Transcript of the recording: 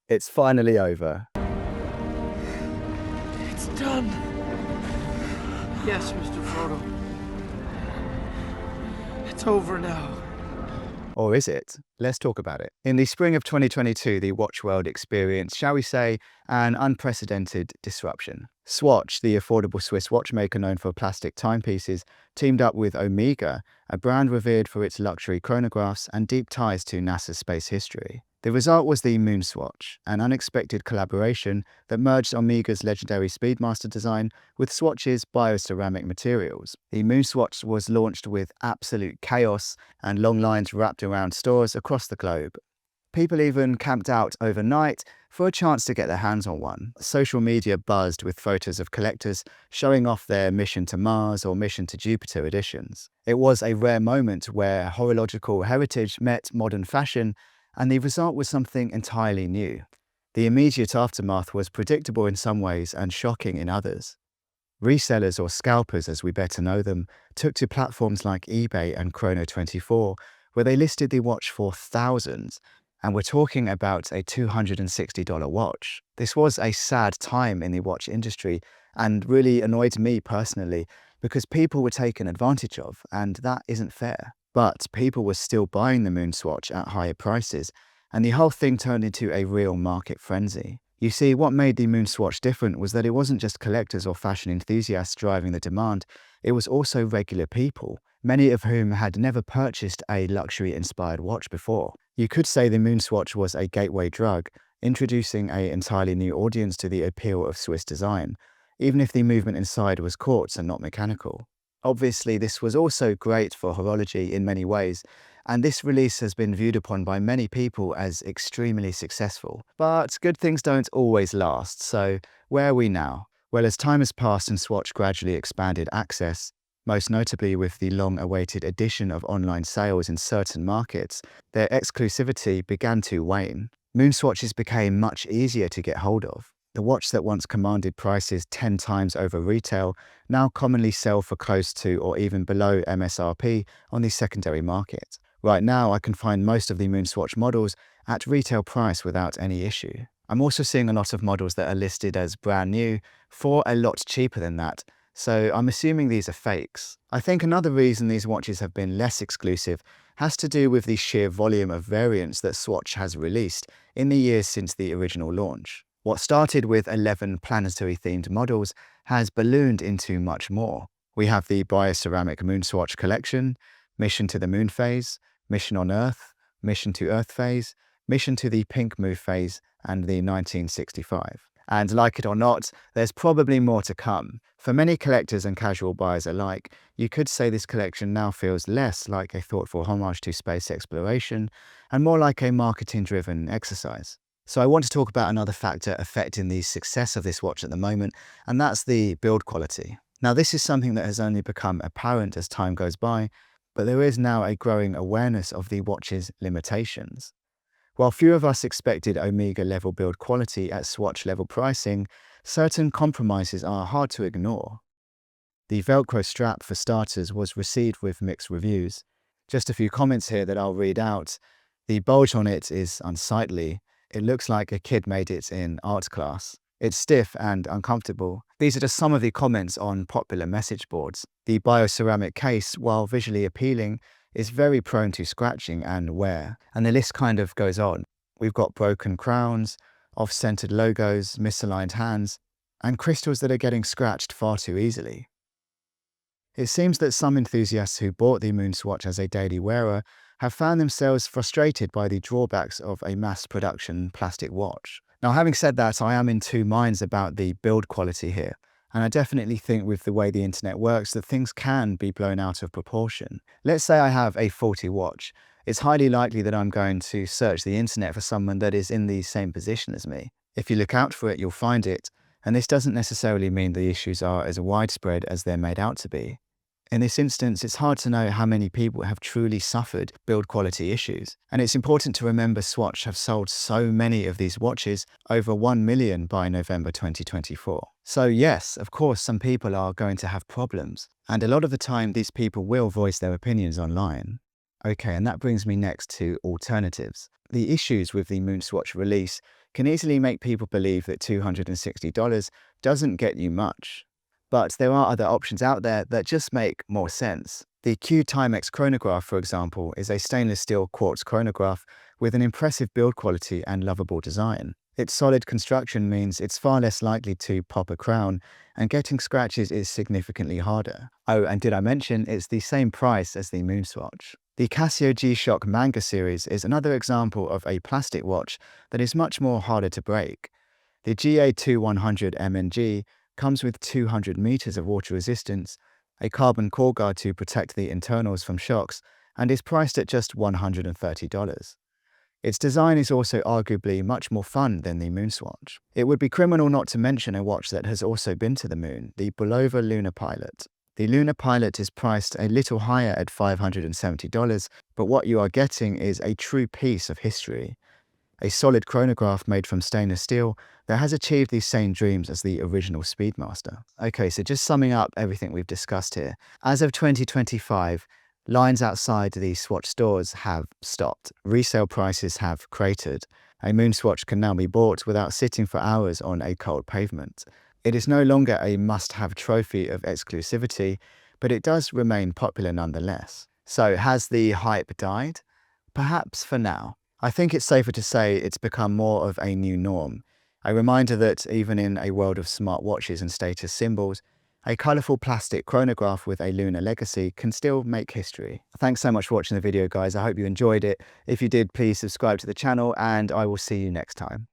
It's finally over. It's done. Yes, Mr. Frodo. It's over now. Or is it? Let's talk about it. In the spring of 2022, the watch world experienced, shall we say, an unprecedented disruption. Swatch, the affordable Swiss watchmaker known for plastic timepieces, teamed up with Omega, a brand revered for its luxury chronographs and deep ties to NASA's space history. The result was the MoonSwatch, an unexpected collaboration that merged Omega's legendary Speedmaster design with Swatch's bioceramic materials. The MoonSwatch was launched with absolute chaos and long lines wrapped around stores across the globe. People even camped out overnight for a chance to get their hands on one. Social media buzzed with photos of collectors showing off their Mission to Mars or Mission to Jupiter editions. It was a rare moment where horological heritage met modern fashion, and the result was something entirely new. The immediate aftermath was predictable in some ways and shocking in others. Resellers, or scalpers as we better know them, took to platforms like eBay and Chrono24, where they listed the watch for thousands, and we're talking about a $260 watch. This was a sad time in the watch industry and really annoyed me personally because people were taken advantage of, and that isn't fair. But people were still buying the MoonSwatch at higher prices, and the whole thing turned into a real market frenzy. You see, what made the MoonSwatch different was that it wasn't just collectors or fashion enthusiasts driving the demand, it was also regular people, many of whom had never purchased a luxury-inspired watch before. You could say the MoonSwatch was a gateway drug, introducing an entirely new audience to the appeal of Swiss design, even if the movement inside was quartz and not mechanical. Obviously, this was also great for horology in many ways, and this release has been viewed upon by many people as extremely successful. But good things don't always last, so where are we now? Well, as time has passed and Swatch gradually expanded access, most notably with the long-awaited addition of online sales in certain markets, their exclusivity began to wane. MoonSwatches became much easier to get hold of. The watch that once commanded prices 10 times over retail now commonly sell for close to or even below MSRP on the secondary market. Right now, I can find most of the MoonSwatch models at retail price without any issue. I'm also seeing a lot of models that are listed as brand new for a lot cheaper than that, so I'm assuming these are fakes. I think another reason these watches have been less exclusive has to do with the sheer volume of variants that Swatch has released in the years since the original launch. What started with 11 planetary-themed models has ballooned into much more. We have the bioceramic MoonSwatch collection, Mission to the Moon phase, Mission on Earth, Mission to Earth phase, Mission to the Pink Move phase, and the 1965. And like it or not, there's probably more to come. For many collectors and casual buyers alike, you could say this collection now feels less like a thoughtful homage to space exploration and more like a marketing-driven exercise. So I want to talk about another factor affecting the success of this watch at the moment, and that's the build quality. Now, this is something that has only become apparent as time goes by, but there is now a growing awareness of the watch's limitations. While few of us expected Omega-level build quality at Swatch-level pricing, certain compromises are hard to ignore. The Velcro strap, for starters, was received with mixed reviews. Just a few comments here that I'll read out. The bulge on it is unsightly. It looks like a kid made it in art class. It's stiff and uncomfortable. These are just some of the comments on popular message boards. The bioceramic case, while visually appealing, is very prone to scratching and wear. And the list kind of goes on. We've got broken crowns, off-centered logos, misaligned hands, and crystals that are getting scratched far too easily. It seems that some enthusiasts who bought the MoonSwatch as a daily wearer have found themselves frustrated by the drawbacks of a mass-production plastic watch. Now, having said that, I am in two minds about the build quality here, and I definitely think with the way the internet works that things can be blown out of proportion. Let's say I have a faulty watch. It's highly likely that I'm going to search the internet for someone that is in the same position as me. If you look out for it, you'll find it, and this doesn't necessarily mean the issues are as widespread as they're made out to be. In this instance, it's hard to know how many people have truly suffered build quality issues. And it's important to remember Swatch have sold so many of these watches, over 1 million by November 2024. So yes, of course, some people are going to have problems. And a lot of the time, these people will voice their opinions online. Okay, and that brings me next to alternatives. The issues with the MoonSwatch release can easily make people believe that $260 doesn't get you much. But there are other options out there that just make more sense. The Q-Timex chronograph, for example, is a stainless steel quartz chronograph with an impressive build quality and lovable design. Its solid construction means it's far less likely to pop a crown, and getting scratches is significantly harder. Oh, and did I mention it's the same price as the MoonSwatch? The Casio G-Shock Manga series is another example of a plastic watch that is much more harder to break. The GA2100 MNG comes with 200 meters of water resistance, a carbon core guard to protect the internals from shocks, and is priced at just $130. Its design is also arguably much more fun than the MoonSwatch. It would be criminal not to mention a watch that has also been to the moon, the Bulova Lunar Pilot. The Lunar Pilot is priced a little higher at $570, but what you are getting is a true piece of history. A solid chronograph made from stainless steel that has achieved these same dreams as the original Speedmaster. Okay, so just summing up everything we've discussed here. As of 2025, lines outside the Swatch stores have stopped. Resale prices have cratered. A MoonSwatch can now be bought without sitting for hours on a cold pavement. It is no longer a must-have trophy of exclusivity, but it does remain popular nonetheless. So has the hype died? Perhaps for now. I think it's safer to say it's become more of a new norm. A reminder that even in a world of smart watches and status symbols, a colourful plastic chronograph with a lunar legacy can still make history. Thanks so much for watching the video, guys. I hope you enjoyed it. If you did, please subscribe to the channel and I will see you next time.